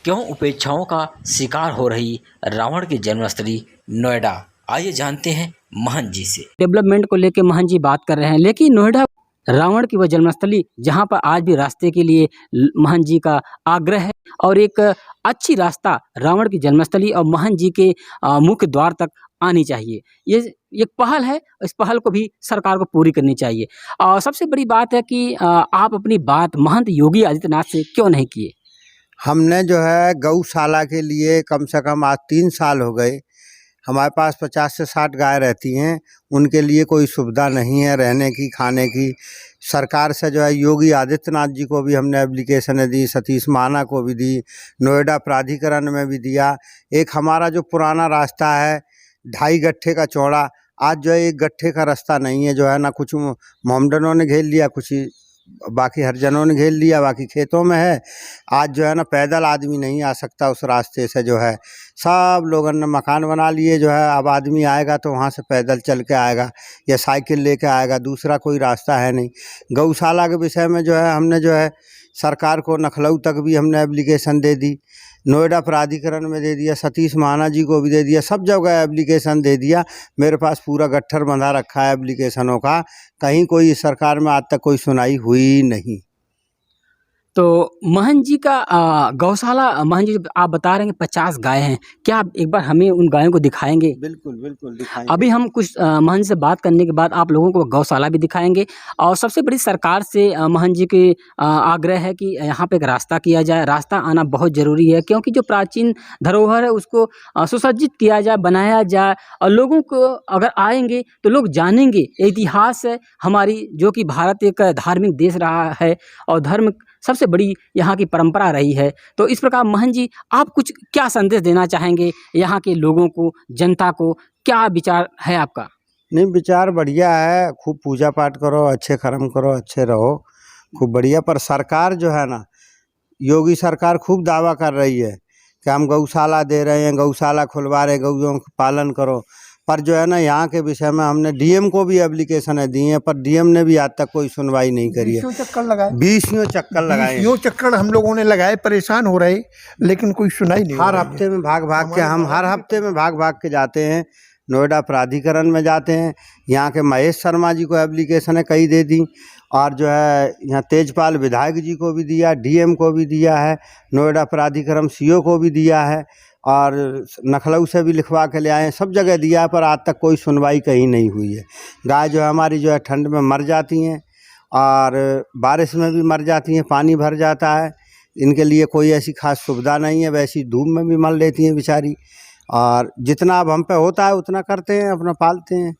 क्यों उपेक्षाओं का शिकार हो रही रावण की जन्मस्थली नोएडा? आइए जानते हैं महंत जी से। डेवलपमेंट को लेके महंत जी बात कर रहे हैं, लेकिन नोएडा रावण की वह जन्मस्थली जहां पर आज भी रास्ते के लिए महंत जी का आग्रह है और एक अच्छी रास्ता रावण की जन्मस्थली और महंत जी के मुख्य द्वार तक आनी चाहिए। ये एक पहल है, इस पहल को भी सरकार को पूरी करनी चाहिए। और सबसे बड़ी बात है कि आप अपनी बात महंत योगी आदित्यनाथ से क्यों नहीं किए? हमने जो है गौशाला के लिए कम से कम आज 3 साल हो गए। हमारे पास 50 से 60 गाय रहती हैं। उनके लिए कोई सुविधा नहीं है रहने की, खाने की। सरकार से जो है योगी आदित्यनाथ जी को भी हमने एप्लीकेशनें दी, सतीश महाना को भी दी, नोएडा प्राधिकरण में भी दिया। एक हमारा जो पुराना रास्ता है 2.5 गट्ठे का चौड़ा, आज जो है 1 गट्ठे का रास्ता नहीं है। जो है ना, कुछ मोमडनों ने घेर लिया, कुछ बाकी हरिजनों ने घेर लिया, बाकी खेतों में है। आज जो है ना, पैदल आदमी नहीं आ सकता उस रास्ते से। जो है सब लोगों ने मकान बना लिए। जो है अब आदमी आएगा तो वहाँ से पैदल चल के आएगा या साइकिल लेके आएगा, दूसरा कोई रास्ता है नहीं। गौशाला के विषय में जो है हमने जो है सरकार को लखनऊ तक भी हमने एप्लीकेशन दे दी, नोएडा प्राधिकरण में दे दिया, सतीश महाना जी को भी दे दिया, सब जगह एप्लीकेशन दे दिया। मेरे पास पूरा गट्ठर बंधा रखा है एप्लीकेशनों का। कहीं कोई सरकार में आज तक कोई सुनाई हुई नहीं। तो महंत जी का गौशाला, महंत जी आप बता रहे हैं 50 गाय हैं, क्या आप एक बार हमें उन गायों को दिखाएंगे? बिल्कुल बिल्कुल दिखाएंगे। अभी हम कुछ महंत से बात करने के बाद आप लोगों को गौशाला भी दिखाएंगे। और सबसे बड़ी सरकार से महंत जी की आग्रह है कि यहाँ पे एक रास्ता किया जाए। रास्ता आना बहुत ज़रूरी है, क्योंकि जो प्राचीन धरोहर है उसको सुसज्जित किया जाए, बनाया जाए। और लोगों को अगर आएंगे तो लोग जानेंगे इतिहास है हमारी, जो कि भारत एक धार्मिक देश रहा है और धर्म सबसे बड़ी यहाँ की परंपरा रही है। तो इस प्रकार महंत जी, आप कुछ क्या संदेश देना चाहेंगे यहाँ के लोगों को, जनता को? क्या विचार है आपका? नहीं, विचार बढ़िया है। खूब पूजा पाठ करो, अच्छे कर्म करो, अच्छे रहो, खूब बढ़िया। पर सरकार जो है ना, योगी सरकार खूब दावा कर रही है कि हम गौशाला दे रहे हैं, गौशाला खुलवा रहे, गौओं का पालन करो। पर जो है ना, यहाँ के विषय में हमने डीएम को भी एप्लीकेशनें दी हैं, पर डीएम ने भी आज तक कोई सुनवाई नहीं करी है। 20 चक्कर लगाए, 20 चक्कर लगाए, 20 चक्कर हम लोगों ने लगाए, परेशान हो रहे, लेकिन कोई सुनाई नहीं। हर हफ्ते में भाग भाग के हम हर हफ्ते में भाग भाग के जाते हैं, नोएडा प्राधिकरण में जाते हैं। यहाँ के महेश शर्मा जी को एप्लीकेशनें कई दे दी, और जो है यहाँ तेजपाल विधायक जी को भी दिया, डीएम को भी दिया है, नोएडा प्राधिकरण सीओ को भी दिया है, और लखनऊ से भी लिखवा के ले आए हैं। सब जगह दिया, पर आज तक कोई सुनवाई कहीं नहीं हुई है। गाय जो है हमारी जो है ठंड में मर जाती हैं और बारिश में भी मर जाती हैं, पानी भर जाता है। इनके लिए कोई ऐसी खास सुविधा नहीं है, वैसी धूप में भी मर लेती हैं बेचारी। और जितना अब हम पे होता है उतना करते हैं, अपना पालते हैं।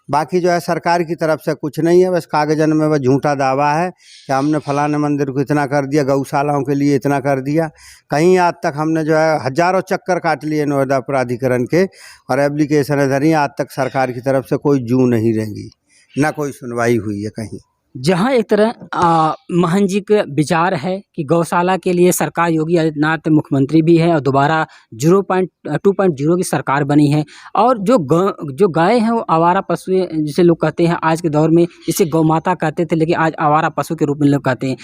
बाकी जो है सरकार की तरफ से कुछ नहीं है, बस कागजन में वह झूठा दावा है कि हमने फलाने मंदिर को इतना कर दिया, गौशालाओं के लिए इतना कर दिया। कहीं आज तक हमने जो है हजारों चक्कर काट लिए नोएडा प्राधिकरण के, और एप्लीकेशन धरी, आज तक सरकार की तरफ से कोई जू नहीं रहेंगी, ना कोई सुनवाई हुई है कहीं। जहाँ एक तरह महंत जी का विचार है कि गौशाला के लिए सरकार, योगी आदित्यनाथ मुख्यमंत्री भी है और दोबारा 2.0 की सरकार बनी है। और जो गाय हैं वो आवारा पशु जिसे लोग कहते हैं आज के दौर में, इसे गौ माता कहते थे, लेकिन आज आवारा पशु के रूप में लोग कहते हैं।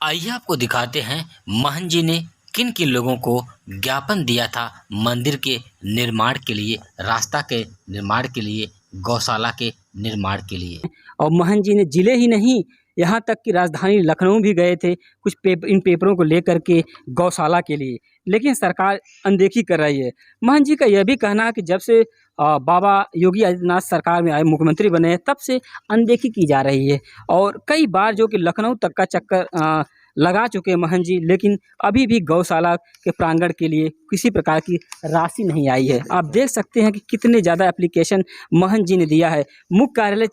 आइए आपको दिखाते हैं महंत जी ने किन किन लोगों को ज्ञापन दिया था मंदिर के निर्माण के लिए, रास्ता के निर्माण के लिए, गौशाला के निर्माण के लिए। और महंत जी ने जिले ही नहीं, यहाँ तक कि राजधानी लखनऊ भी गए थे कुछ इन पेपरों को लेकर के गौशाला के लिए, लेकिन सरकार अनदेखी कर रही है। महंत जी का यह भी कहना है कि जब से बाबा योगी आदित्यनाथ सरकार में आए, मुख्यमंत्री बने हैं, तब से अनदेखी की जा रही है। और कई बार जो कि लखनऊ तक का चक्कर लगा चुके हैं महंत जी, लेकिन अभी भी गौशाला के प्रांगण के लिए किसी प्रकार की राशि नहीं आई है। आप देख सकते हैं कि कितने ज़्यादा एप्लीकेशन महंत जी ने दिया है। मुख्य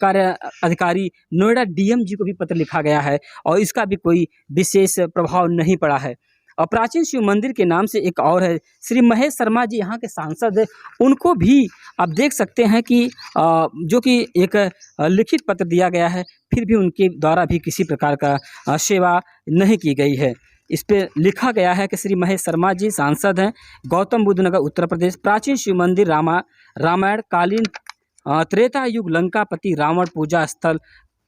कार्य अधिकारी नोएडा डीएम जी को भी पत्र लिखा गया है और इसका भी कोई विशेष प्रभाव नहीं पड़ा है। और प्राचीन शिव मंदिर के नाम से एक और है, श्री महेश शर्मा जी यहाँ के सांसद है, उनको भी आप देख सकते हैं कि जो कि एक लिखित पत्र दिया गया है, फिर भी उनके द्वारा भी किसी प्रकार का सेवा नहीं की गई है। इस पे लिखा गया है कि श्री महेश शर्मा जी सांसद हैं, गौतम बुद्ध नगर उत्तर प्रदेश। प्राचीन शिव मंदिर रामायण कालीन त्रेता युग लंकापति रावण पूजा स्थल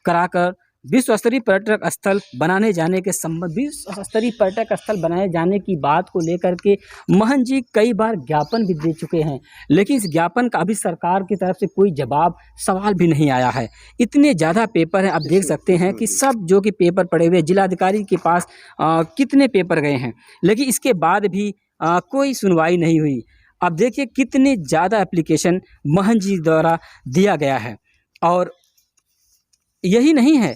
कराकर विश्व स्तरीय पर्यटक स्थल बनाने जाने के संबंध विश्व स्तरीय पर्यटक स्थल बनाए जाने की बात को लेकर के महंत जी कई बार ज्ञापन भी दे चुके हैं, लेकिन इस ज्ञापन का अभी सरकार की तरफ से कोई जवाब सवाल भी नहीं आया है। इतने ज़्यादा पेपर हैं, आप देख सकते हैं कि सब जो कि पेपर पड़े हुए जिलाधिकारी के पास कितने पेपर गए हैं, लेकिन इसके बाद भी कोई सुनवाई नहीं हुई। अब देखिए कितने ज़्यादा एप्लीकेशन महंत जी द्वारा दिया गया है। और यही नहीं है,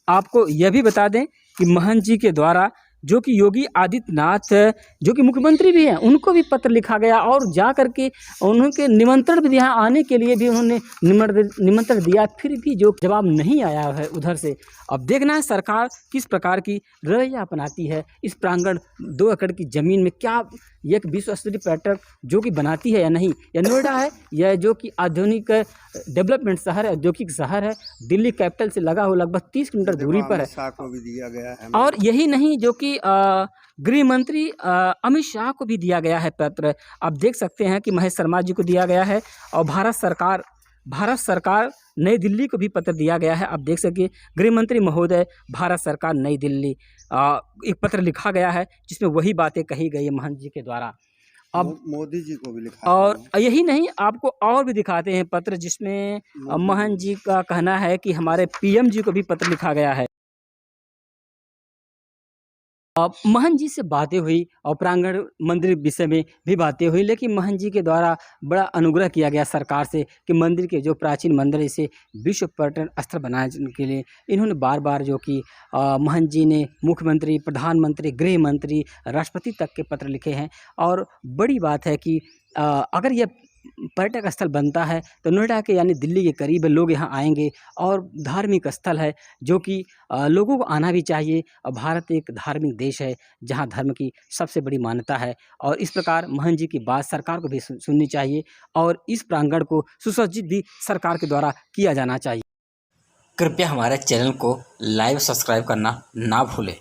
आपको यह भी बता दें कि महंत जी के द्वारा जो कि योगी आदित्यनाथ जो कि मुख्यमंत्री भी हैं, उनको भी पत्र लिखा गया और जा कर के उनके निमंत्रण भी दिया, आने के लिए भी उन्होंने निमंत्रण दिया, फिर भी जो जवाब नहीं आया है उधर से। अब देखना है सरकार किस प्रकार की रवैया अपनाती है। इस प्रांगण 2 एकड़ की ज़मीन में क्या एक विश्व स्तरीय पर्यटक जो कि बनाती है या नहीं, या नोएडा है या जो कि आधुनिक डेवलपमेंट शहर है, औद्योगिक शहर है, दिल्ली कैपिटल से लगा हुआ लगभग 30 किलोमीटर दूरी पर है। को भी दिया गया है और यही नहीं, जो कि गृह मंत्री अमित शाह को भी दिया गया है पत्र। आप देख सकते हैं कि महेश शर्मा जी को दिया गया है और भारत सरकार नई दिल्ली को भी पत्र दिया गया है। आप देख सकिए गृह मंत्री महोदय, भारत सरकार नई दिल्ली, एक पत्र लिखा गया है जिसमें वही बातें कही गई है महंत जी के द्वारा। अब मोदी जी को भी लिखा और यही नहीं, आपको और भी दिखाते हैं पत्र जिसमें महंत जी का कहना है कि हमारे पीएम जी को भी पत्र लिखा गया है। अब महंत जी से बातें हुई और प्रांगण मंदिर विषय में भी बातें हुई, लेकिन महंत जी के द्वारा बड़ा अनुग्रह किया गया सरकार से कि मंदिर के जो प्राचीन मंदिर है इसे विश्व पर्यटन स्थल बनाने के लिए इन्होंने बार बार जो कि महंत जी ने मुख्यमंत्री, प्रधानमंत्री, गृह मंत्री, राष्ट्रपति तक के पत्र लिखे हैं। और बड़ी बात है कि अगर यह पर्यटक स्थल बनता है तो नोएडा के यानी दिल्ली के करीब लोग यहाँ आएंगे और धार्मिक स्थल है जो कि लोगों को आना भी चाहिए। और भारत एक धार्मिक देश है जहाँ धर्म की सबसे बड़ी मान्यता है और इस प्रकार महंत जी की बात सरकार को भी सुननी चाहिए और इस प्रांगण को सुसज्जित भी सरकार के द्वारा किया जाना चाहिए। कृपया हमारे चैनल को लाइव सब्सक्राइब करना ना भूलें।